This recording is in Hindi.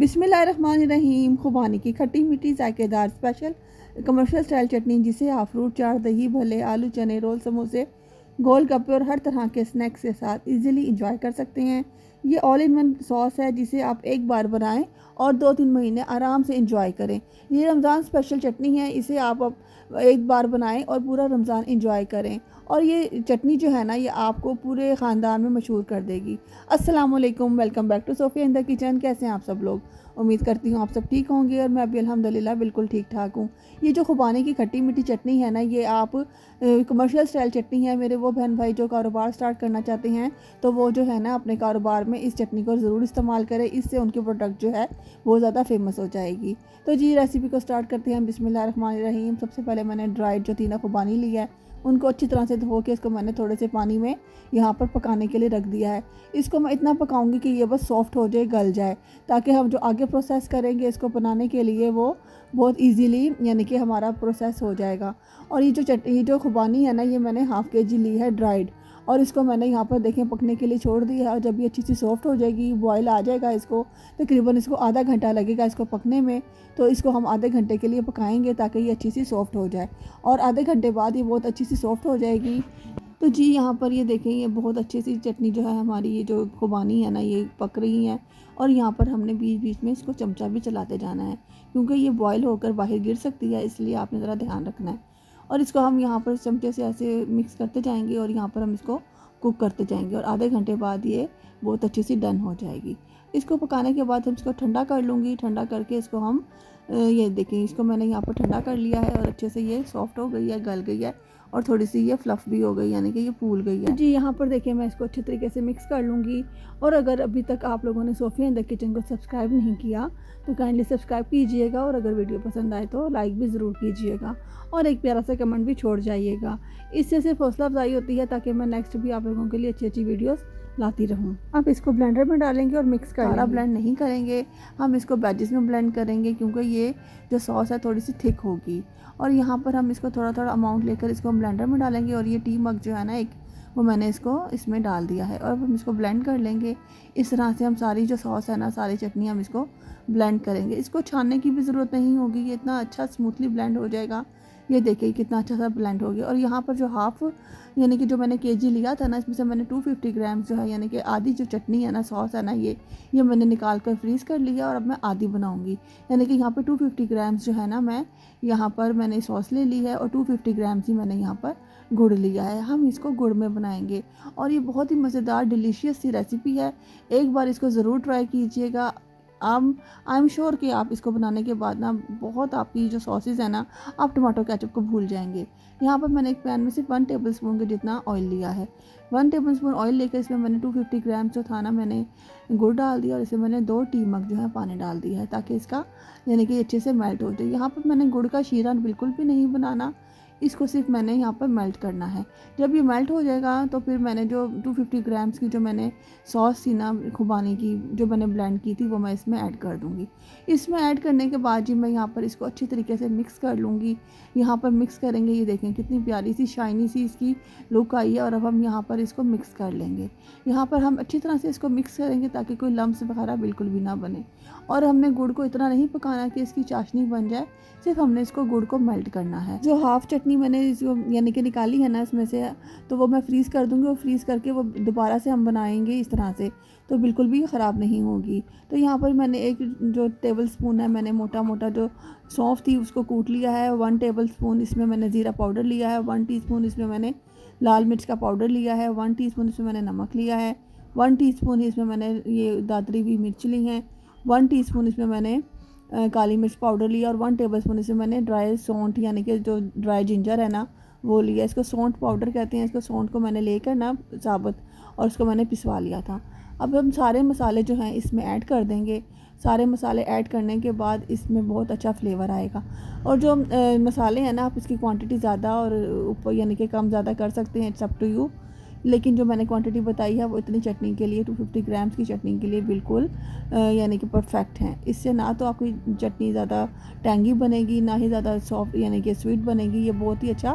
बिस्मिल्लाहिर्रहमानिर्रहीम। खुबानी की खट्टी मीठी जायकेदार स्पेशल कमर्शियल स्टाइल चटनी, जिसे आप फ्रूट चाट, दही भल्ले, आलू चने रोल, समोसे, गोल गप्पे और हर तरह के स्नैक्स के साथ इजीली इंजॉय कर सकते हैं। ये ऑल इन वन सॉस है जिसे आप एक बार बनाएं और 2-3 महीने आराम से इंजॉय करें। ये रमज़ान स्पेशल चटनी है, इसे आप एक बार बनाएं और पूरा रमज़ान इंजॉय करें। और ये चटनी जो है ना, ये आपको पूरे ख़ानदान में मशहूर कर देगी। अस्सलाम वालेकुम, welcome back to Sophia in the kitchen. कैसे हैं आप सब लोग? उम्मीद करती हूँ आप सब ठीक होंगे और मैं भी अल्हम्दुलिल्लाह बिल्कुल ठीक ठाक हूँ। ये जो खुबानी की खट्टी मीठी चटनी है ना, ये आप कमर्शियल स्टाइल चटनी है। मेरे वो बहन भाई जो कारोबार स्टार्ट करना चाहते हैं, तो वो जो है ना अपने कारोबार में इस चटनी को ज़रूर इस्तेमाल करें। इससे उनकी प्रोडक्ट जो है वो ज़्यादा फेमस हो जाएगी। तो जी, रेसिपी को स्टार्ट करते हैं। बिस्मिल्लाहिर्रहमानिर्रहीम। सबसे पहले मैंने ड्राइड जो तीना खुबानी लिया है, उनको अच्छी तरह से धो के इसको मैंने थोड़े से पानी में यहाँ पर पकाने के लिए रख दिया है। इसको मैं इतना पकाऊंगी कि ये बस सॉफ्ट हो जाए, गल जाए, ताकि हम जो आगे प्रोसेस करेंगे इसको बनाने के लिए वो बहुत इजीली यानी कि हमारा प्रोसेस हो जाएगा। और ये जो खुबानी है ना, ये मैंने हाफ़ केजी ली है ड्राइड, और इसको मैंने यहाँ पर देखें पकने के लिए छोड़ दिया है। और जब ये अच्छी सी सॉफ्ट हो जाएगी, बॉयल आ जाएगा, इसको तकरीबन इसको आधा घंटा लगेगा इसको पकने में। तो इसको हम आधे घंटे के लिए पकाएंगे ताकि ये अच्छी सी सॉफ्ट हो जाए, और आधे घंटे बाद ये बहुत अच्छी सी सॉफ्ट हो जाएगी। तो जी, यहाँ पर ये देखें, ये बहुत अच्छी सी चटनी जो है हमारी, ये जो खुबानी है ना, ये पक रही है। और यहाँ पर हमने बीच बीच में इसको चमचा भी चलाते जाना है, क्योंकि ये बॉयल होकर बाहर गिर सकती है, इसलिए आपने ज़रा ध्यान रखना है। और इसको हम यहाँ पर चमचे से ऐसे मिक्स करते जाएंगे और यहाँ पर हम इसको कुक करते जाएंगे, और आधे घंटे बाद ये बहुत अच्छी सी डन हो जाएगी। इसको पकाने के बाद हम इसको ठंडा कर लूँगी। ठंडा करके इसको हम ये देखें, इसको मैंने यहाँ पर ठंडा कर लिया है और अच्छे से ये सॉफ्ट हो गई है, गल गई है, और थोड़ी सी ये फ्लफ़ भी हो गई, यानी कि ये फूल गई है। जी, यहाँ पर देखिए, मैं इसको अच्छे तरीके से मिक्स कर लूँगी। और अगर अभी तक आप लोगों ने सोफिया इन द किचन को सब्सक्राइब नहीं किया तो काइंडली सब्सक्राइब कीजिएगा, और अगर वीडियो पसंद आए तो लाइक भी ज़रूर कीजिएगा, और एक प्यारा सा कमेंट भी छोड़ जाइएगा। इससे सिर्फ हौसला अफजाई होती है, ताकि मैं नेक्स्ट भी आप लोगों के लिए अच्छी अच्छी वीडियोस लाती रहूँ। आप इसको ब्लेंडर में डालेंगे और मिक्स कर सारा ब्लेंड नहीं करेंगे, हम इसको बैचेस में ब्लेंड करेंगे, क्योंकि ये जो सॉस है थोड़ी सी थिक होगी। और यहाँ पर हम इसको थोड़ा थोड़ा अमाउंट लेकर इसको हम ब्लेंडर में डालेंगे। और ये टी मग जो है ना एक, वो मैंने इसको इसमें डाल दिया है, और हम इसको ब्लेंड कर लेंगे। इस तरह से हम सारी जो सॉस है ना, सारी चटनी हम इसको ब्लेंड करेंगे। इसको छानने की भी ज़रूरत नहीं होगी, ये इतना अच्छा स्मूथली ब्लेंड हो जाएगा। ये देखिए कितना अच्छा सा ब्लेंड हो गया। और यहाँ पर जो हाफ़ यानी कि जो मैंने केजी लिया था ना, इसमें से मैंने 250 ग्राम जो है, यानी कि आधी जो चटनी है ना, सॉस है ना, ये मैंने निकाल कर फ्रीज़ कर लिया, और अब मैं आधी बनाऊंगी। यानी कि यहाँ पर 250 ग्राम जो है ना, मैं यहाँ पर मैंने सॉस ले ली है, और 250 ग्राम ही मैंने यहाँ पर गुड़ लिया है। हम इसको गुड़ में बनाएंगे, और ये बहुत ही मज़ेदार डिलीशियस सी रेसिपी है। एक बार इसको ज़रूर ट्राई कीजिएगा। आई एम श्योर कि आप इसको बनाने के बाद ना, बहुत आपकी जो सॉसेज है ना, आप टमाटो केचप को भूल जाएंगे। यहाँ पर मैंने एक पैन में सिर्फ 1 टेबल स्पून के जितना ऑयल लिया है। 1 टेबल स्पून ऑयल लेकर इसमें मैंने 250 ग्राम जो था ना, मैंने गुड़ डाल दिया, और इसमें मैंने 2 टी मग जो है पानी डाल दिया है, ताकि इसका यानी कि अच्छे से मेल्ट हो जाए। यहाँ पर मैंने गुड़ का शीरा बिल्कुल भी नहीं बनाना, इसको सिर्फ मैंने यहाँ पर मेल्ट करना है। जब ये मेल्ट हो जाएगा तो फिर मैंने जो 250 ग्राम्स की जो मैंने सॉस थी ना खुबानी की, जो मैंने ब्लेंड की थी, वो मैं इसमें ऐड कर दूँगी। इसमें ऐड करने के बाद जी मैं यहाँ पर इसको अच्छी तरीके से मिक्स कर लूँगी। यहाँ पर मिक्स करेंगे, ये देखें कितनी प्यारी सी शाइनी सी इसकी लुक आई है। और अब हम यहाँ पर इसको मिक्स कर लेंगे। यहाँ पर हम अच्छी तरह से इसको मिक्स करेंगे ताकि कोई लम्स वगैरह बिल्कुल भी ना बने। और हमने गुड़ को इतना नहीं पकाना कि इसकी चाशनी बन जाए, सिर्फ हमने इसको गुड़ को मेल्ट करना है। जो हाफ़ चटनी मैंने इसको यानी कि निकाली है ना इसमें से, तो वो मैं फ्रीज़ कर दूँगी, और फ्रीज़ करके वो दोबारा से हम बनाएंगे इस तरह से, तो बिल्कुल भी ख़राब नहीं होगी। तो यहाँ पर मैंने एक जो टेबल स्पून है, मैंने मोटा मोटा जो सौंफ थी उसको कूट लिया है। 1 टेबल स्पून इसमें मैंने ज़ीरा पाउडर लिया है। 1 टीस्पून इसमें मैंने लाल मिर्च का पाउडर लिया है। 1 टीस्पून इसमें मैंने नमक लिया है। 1 टीस्पून ही इसमें मैंने ये दादरी हुई मिर्च ली हैं। 1 टीस्पून इसमें मैंने काली मिर्च पाउडर लिया, और 1 टेबल स्पून इसमें मैंने ड्राई सौंठ यानी कि जो ड्राई जिंजर है ना, वो लिया। इसको सौंठ पाउडर कहते हैं। इसको सौंठ को मैंने लेकर ना साबुत, और उसको मैंने पिसवा लिया था। अब हम सारे मसाले जो हैं इसमें ऐड कर देंगे। सारे मसाले ऐड करने के बाद इसमें बहुत अच्छा फ्लेवर आएगा। और जो मसाले हैं ना, आप इसकी क्वांटिटी ज़्यादा और ऊपर यानी कि कम ज़्यादा कर सकते हैं, इट्स अप टू यू। लेकिन जो मैंने क्वांटिटी बताई है वो इतनी चटनी के लिए, 250 ग्राम्स की चटनी के लिए बिल्कुल यानी कि परफेक्ट हैं। इससे ना तो आपकी चटनी ज़्यादा टैंगी बनेगी, ना ही ज़्यादा सॉफ्ट यानी कि स्वीट बनेगी। ये बहुत ही अच्छा